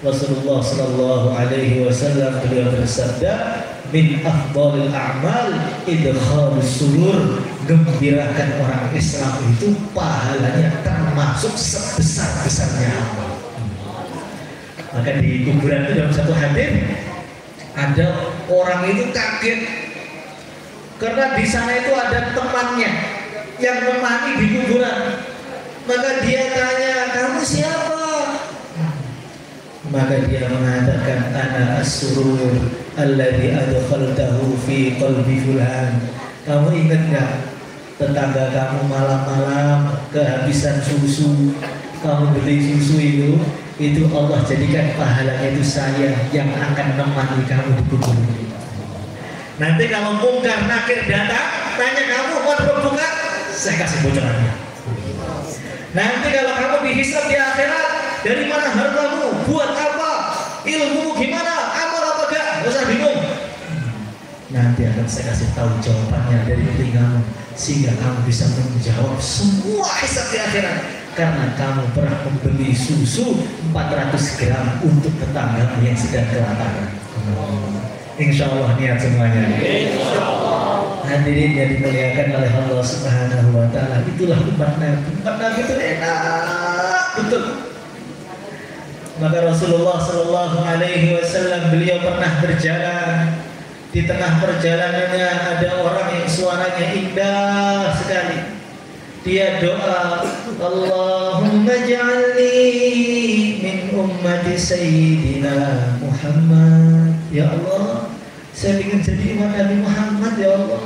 Rasulullah Sallallahu Alaihi Wasallam beliau bersabda, min afdalil a'mal idkhalus surur, gembirakan orang Islam itu pahalanya termasuk sebesar-besarnya amal. Maka di kuburan itu dalam satu hadis ada orang itu kaget karena di sana itu ada temannya yang menemani di kuburan. Maka dia tanya, kamu siapa? Maka dia mengatakan, ana as-surur alladhi adkhaltahu fi qalbi fulan. Kamu ingat enggak tetangga kamu malam-malam kehabisan susu, kamu beli susu itu Allah jadikan pahalanya itu saya yang akan menemani kamu di kubur ini. Nanti kalau mungkar nakir datang, tanya kamu mau berbuka, saya kasih bocorannya. Nanti kalau kamu dihisab di akhirat, dari mana hartamu, buat apa, ilmumu gimana, amal apa gak, gak usah bingung. Nanti akan saya kasih tahu jawabannya dari telingamu, sehingga kamu bisa menjawab semua hisab di akhirat. Karena kamu pernah membeli susu 400 gram untuk tetangga yang sedang kelaparan. Insya Allah niat semuanya. Hadirin yang dimuliakan oleh Allah Subhanahu wa Ta'ala, itulah umat Nabi. Umat Nabi itu enak betul. Maka Rasulullah Sallallahu Alaihi Wasallam beliau pernah berjalan. Di tengah perjalanannya ada orang yang suaranya indah sekali. Dia doa, Allahumma ja'alni min ummati Sayyidina Muhammad. Ya Allah, saya ingin jadi umat Nabi Muhammad ya Allah.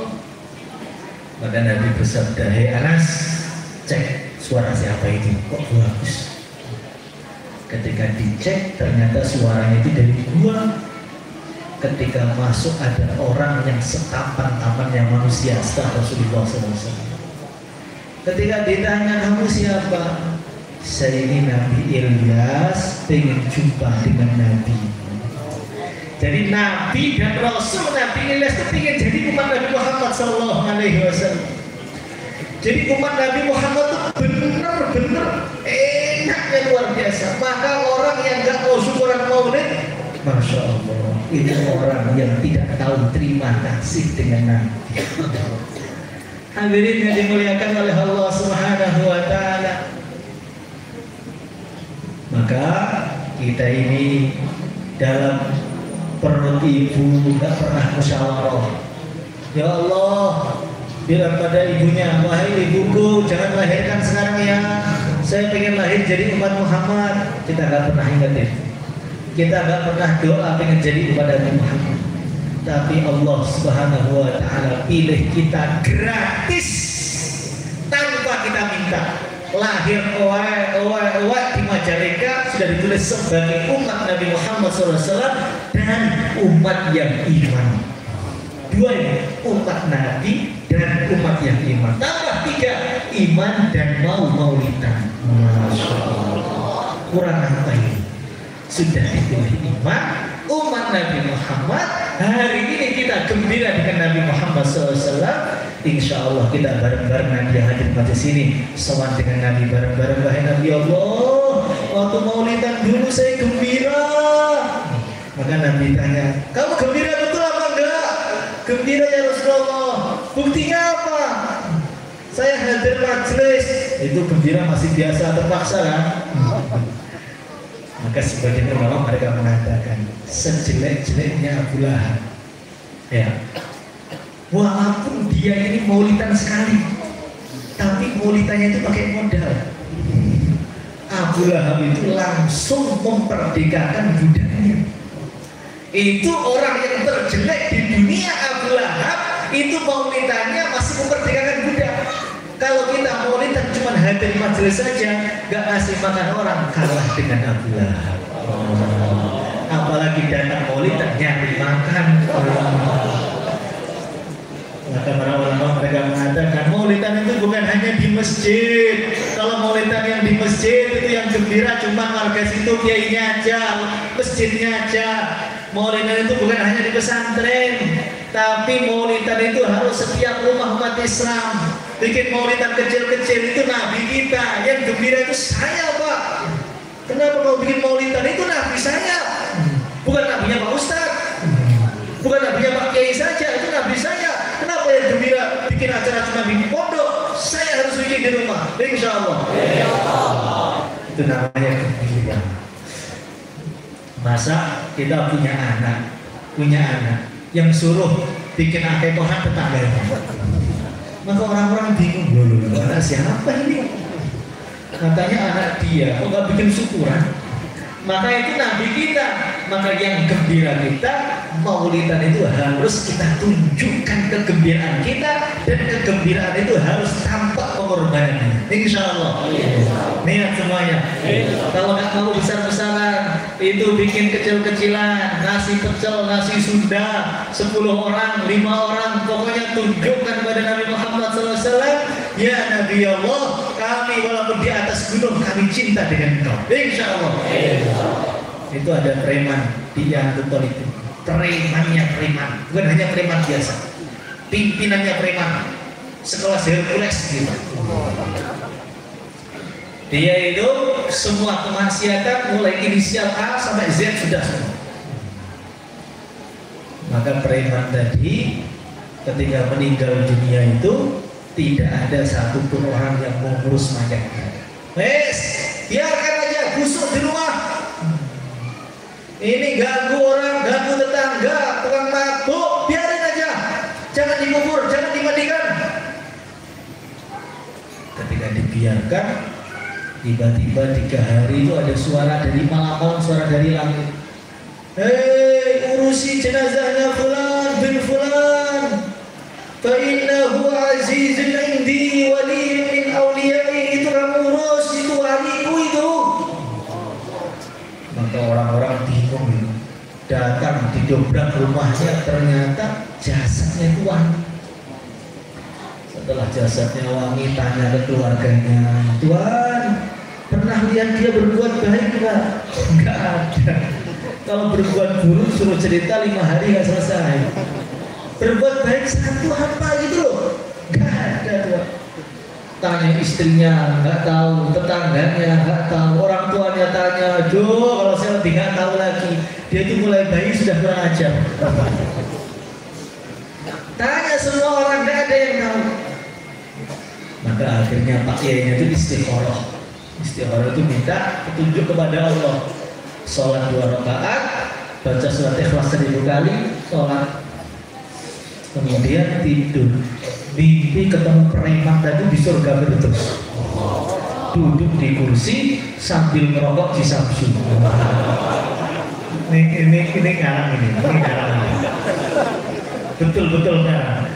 Maka Nabi bersabda, hei Anas, cek suara siapa itu, kok bagus. Ketika dicek ternyata suaranya itu dari gua. Ketika masuk ada orang yang setampan-tampannya manusia setelah Rasulullah SAW. Ketika ditanya, kamu siapa? Saya ini Nabi Ilyas, pengen jumpa dengan Nabi. Jadi Nabi dan Rasul Nabi Ilyas itu ingin jadi umat Nabi Muhammad Sallallahu Alaihi Wasallam. Jadi umat Nabi Muhammad itu benar-benar enaknya luar biasa. Maka orang yang gak mau syukuran maulid, masya Allah, itu orang yang tidak tahu terima kasih dengan Nabi. Hadirin yang dimuliakan oleh Allah Subhanahu wa Ta'ala, maka kita ini dalam perut ibu tidak pernah musyawarah. Ya Allah, bilang pada ibunya, wahai ibuku, jangan lahirkan sekarang ya, saya pengen lahir jadi umat Muhammad. Kita nggak pernah ingat itu. Kita nggak pernah doa pengen jadi umat Nabi Muhammad. Tapi Allah Subhanahu wa Ta'ala pilih kita gratis tanpa kita minta. Lahir owa di Majalengka sudah ditulis sebagai umat Nabi Muhammad SAW dan umat yang iman. 2 ini, umat Nabi dan umat yang iman. Tambah 3, iman dan mau maulidan. Masya Allah. Kurang apa ini? Sudah dipilih iman, umat Nabi Muhammad. Hari ini kita gembira dengan Nabi Muhammad SAW. Insya Allah kita bareng-bareng nanti hadir pada sini, sowan dengan Nabi bareng-bareng. Wahai Nabi Allah, waktu maulidan dulu saya gembira. Maka Nabi tanya, kamu gembira betul apa enggak? Gembira ya Rasulullah. Buktinya apa? Saya hadir majelis. Itu gembira masih biasa terpaksa kan? Maka sebagian ulama mereka mengatakan sejelek-jeleknya Abu Lahab, ya, walaupun dia ini maulidan sekali, tapi maulidannya itu pakai modal. Abu Lahab itu langsung memperdekakan budaknya. Itu orang yang terjelek di dunia, Abu Lahab itu maulidannya masih memperdekakan budak. Kalau kita maulidan cuma hadir majelis saja, gak ngasih makan orang, kalah dengan Abu Lahab. Apalagi datang maulidan nyari makan. Maka para ulama mereka mengatakan maulidan itu bukan hanya di masjid. Kalau maulidan yang di masjid itu yang gembira cuma warga situ, kiainya aja, masjidnya aja. Maulidan itu bukan hanya di pesantren, tapi maulidan itu harus setiap rumah umat Islam. Bikin maulidan kecil-kecil itu Nabi kita, yang gembira itu saya, Pak. Kenapa mau bikin maulidan? Itu Nabi saya, bukan nabinya Pak Ustadz, bukan nabinya Pak Kiai saja, itu Nabi saya. Kenapa yang gembira bikin acara cuma di pondok? Saya harus bikin di rumah, insya Allah. Itu namanya gembira. Masa kita punya anak yang suruh bikin akikohan tetangganya. Maka orang-orang bingung, loh, anak siapa ini? Katanya anak dia, kok gak bikin syukuran? Maka itu Nabi kita. Maka yang gembira kita, maulidan itu harus kita tunjukkan kegembiraan kita, dan kegembiraan itu harus tampak pengorbanan. Insya Allah. Niat semuanya. Kalau nggak mau besar-besaran, itu bikin kecil-kecilan, nasi pecel, nasi Sunda, 10 orang, 5 orang, pokoknya tunjukkan pada Nabi Muhammad SAW. Ya Nabi Allah, kami walaupun di atas gunung, kami cinta dengan Engkau. Insya Allah. Itu ada preman di Abu Thalib. Premannya preman, bukan hanya preman biasa, pimpinannya preman, sekelas Hercules gitu. Dia itu semua kemaksiatan mulai inisial A sampai Z sudah semua. Maka preman tadi ketika meninggal dunia itu tidak ada satupun orang yang mau ngurus mayatnya. Wes, biarkan aja busuk di rumah. Ini ganggu orang, ganggu tetangga, tukang mabuk, biarin aja. Jangan dikubur, jangan dimandikan. Ketika dibiarkan, tiba-tiba 3 hari itu ada suara dari malam, suara dari langit. Hei, urusi jenazahnya fulan bin fulan. Fa innahu azizun indi waliyyun min awliyai. Itu kamu urus, itu waliku itu. Maka orang-orang bingung itu. Datang didobrak rumahnya, ternyata jasadnya itu wangi. Setelah jasadnya wangi, tanya ke keluarganya, Tuhan, pernah lihat dia berbuat baik enggak? Enggak ada. Kalau berbuat buruk suruh cerita 5 hari nggak selesai. Berbuat baik 1 apa gitu loh? Enggak ada Tuhan. Tanya istrinya nggak tahu, tetangganya nggak tahu, orang tuanya tanya, kalau saya lebih nggak tahu lagi. Dia itu mulai bayi sudah kurang ajar. Tanya semua orang, nggak ada yang tahu. Maka akhirnya Pak Kiainya itu istikharah. Istikharah itu minta petunjuk kepada Allah. Sholat 2 rakaat, baca surat Ikhlas 1000 kali, sholat, kemudian tidur. Mimpi ketemu preman tadi di surga Firdaus. Duduk di kursi sambil ngerokok di Samsung. Ini ngarang ini ngarang. Betul-betul ngarang.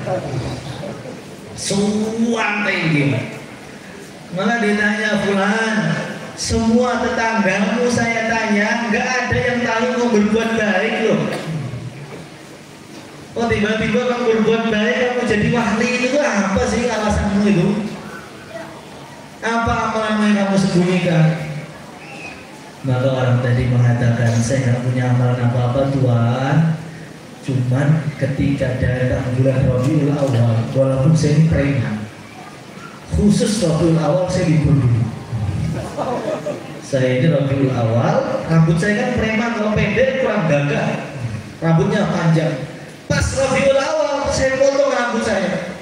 Semua tinggi. Malah ditanya fulan, semua tetanggamu saya tanya, nggak ada yang tahu mau berbuat baik loh. Oh tiba-tiba kamu berbuat baik, kamu jadi wali, itu apa sih alasanmu itu? Apa amalan yang kamu sembunyikan? Maka orang tadi mengatakan, saya nggak punya amalan apa-apa Tuhan. Cuman ketika datang bulan Rabiul Awal, walaupun saya ini preman, khusus Rabiul Awal saya libur dulu. Saya ini Rabiul Awal, rambut saya kan preman, kalau pendek kurang gagah, rambutnya panjang. Pas Rabiul Awal saya potong rambut saya,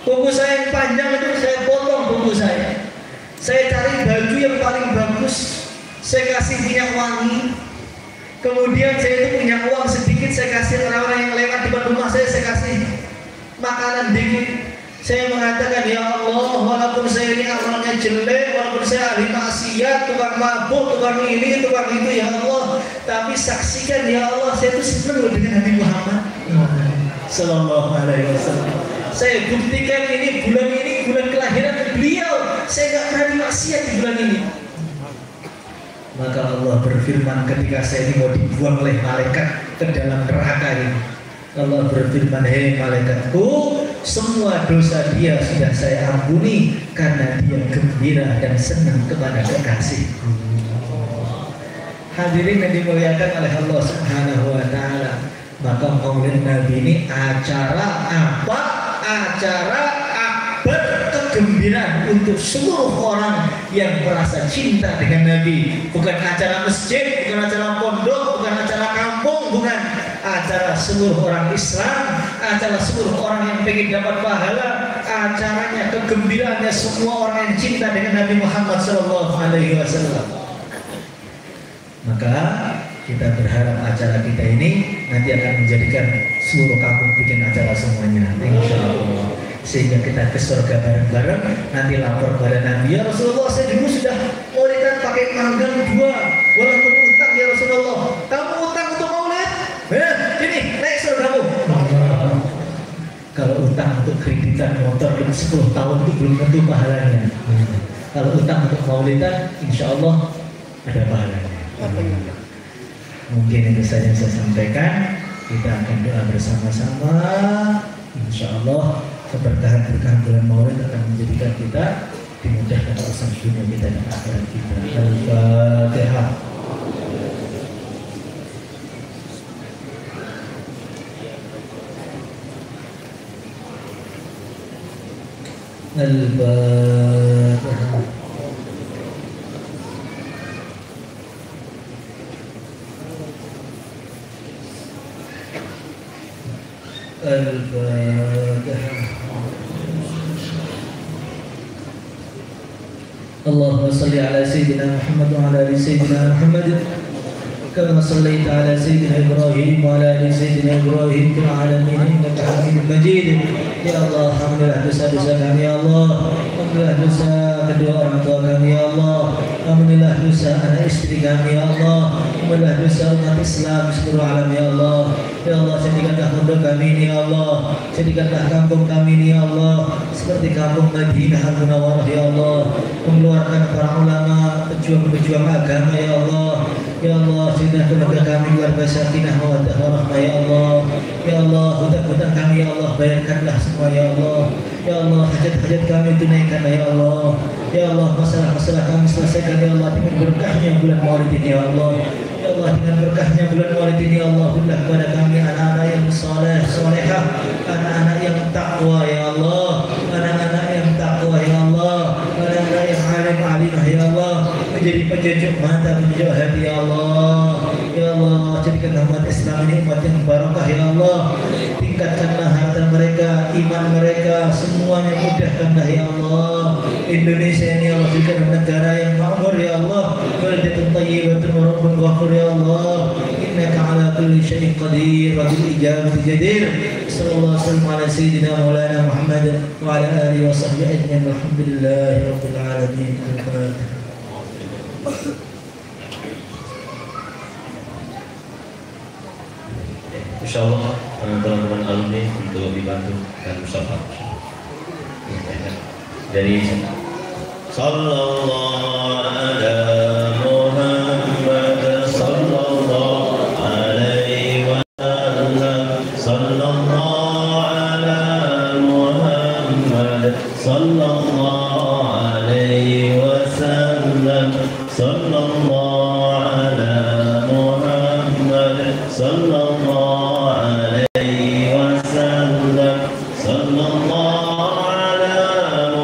kuku saya yang panjang itu saya potong kuku saya. Saya cari baju yang paling bagus, saya kasih minyak wangi. Kemudian saya itu punya uang sedikit, saya kasih orang-orang yang lewat di depan rumah saya kasih makanan dingin. Saya mengatakan, ya Allah, walaupun saya ini amalnya jelek, walaupun saya ahli maksiat, tukang mabuk, tukang ini, tukang itu, ya Allah, tapi saksikan ya Allah, saya itu senang dengan Nabi Muhammad Sallallahu Alaihi Wasallam. Saya buktikan ini bulan kelahiran beliau, saya nggak berani maksiat di bulan ini. Maka Allah berfirman ketika saya ini mau dibuang oleh malaikat ke dalam neraka ini, Allah berfirman, hei malaikatku, semua dosa dia sudah saya ampuni karena dia gembira dan senang kepada kekasihku. Hadirin yang dimuliakan oleh Allah Subhanahu wa Ta'ala, maka Maulid Nabi ini acara apa? Acara akbar kegembiraan untuk seluruh orang yang merasa cinta dengan Nabi. Bukan acara masjid, bukan acara pondok, bukan acara kampung, bukan. Acara seluruh orang Islam, acara seluruh orang yang ingin dapat pahala, acaranya kegembiraannya semua orang yang cinta dengan Nabi Muhammad SAW. Maka kita berharap acara kita ini nanti akan menjadikan seluruh kampung bikin acara semuanya, insya Allah. Sehingga kita ke surga bareng-bareng, nanti lapor pada Nabi, ya Rasulullah, saya dulu sudah maulidan pakai manggang 2, walaupun utang ya Rasulullah. Kamu utang untuk maulid? Ini naik surgamu. Kalau utang untuk kreditan motor 10 tahun itu belum tentu pahalanya. Kalau utang untuk maulidan, insya Allah ada pahalanya. Mungkin itu saja yang saya sampaikan. Kita akan doa bersama-sama. Insya Allah keberkahan bulan Maulid akan menjadikan kita dimudahkan urusan dunia kita dan akhirat kita. Al-Fatihah. Al-Fatihah. Al-Fatihah. Allahumma salli ala Sayyidina Muhammad wa ala ali Sayyidina Muhammad kama sallaita ala Sayyidina Ibrahim wa ala ali Sayyidina Ibrahim fil alamin innaka Hamidum Majid. Ya Allah, alhamdulillah dosa-dosa kami ya Allah, alhamdulillah dosa kedua orang tua kami ya Allah, alhamdulillah dosa anak istri kami ya Allah, alhamdulillah dosa umat Islam seluruh alam ya Allah. Ya Allah, jadikanlah pondok kami ini ya Allah, jadikanlah kampung kami ini ya Allah seperti kampung Madinah Al-Munawwarah ya Allah. Mengeluarkan para ulama, pejuang-pejuang agama ya Allah. Ya Allah, jadilah keluarga kami keluarga sakinah mawaddah warahmah ya Allah. Ya Allah, hutang-hutang kami ya Allah bayarkanlah semua ya Allah. Ya Allah, hajat-hajat kami tunaikanlah ya Allah. Ya Allah, masalah-masalah kami selesaikan ya Allah dengan berkahnya bulan Maulid ini ya Allah. Ya Allah, dengan berkahnya bulan Maulid ini ya Allah, berilah kepada kami anak-anak yang saleh, salehah, anak-anak yang takwa ya Allah, anak-anak yang takwa ya Allah, anak-anak yang alim alimah ya Allah, menjadi penjejak mata, penjejak hati ya Allah. Ya Allah, jadikanlah umat Islam ini umat yang barakah ya Allah. Tingkatkanlah harta mereka, iman mereka, semuanya mudahkanlah ya Allah. Indonesia ini Allah jadikan negara yang makmur ya Allah, baldatun thayyibatun wa rabbun ghafur ya Allah. Innaka ala kulli syai'in qadir wa bil ijabati jadir. Sallallahu alaihi wasallam ala sayyidina Maulana Muhammad wa ala alihi wa sahbihi ajma'in. Alhamdulillahi rabbil alamin. Insyaallah teman-teman alumni untuk dibantu dan bersama dari sallallahu ala Muhammad sallallahu alaihi wa sallam sallallahu صلى الله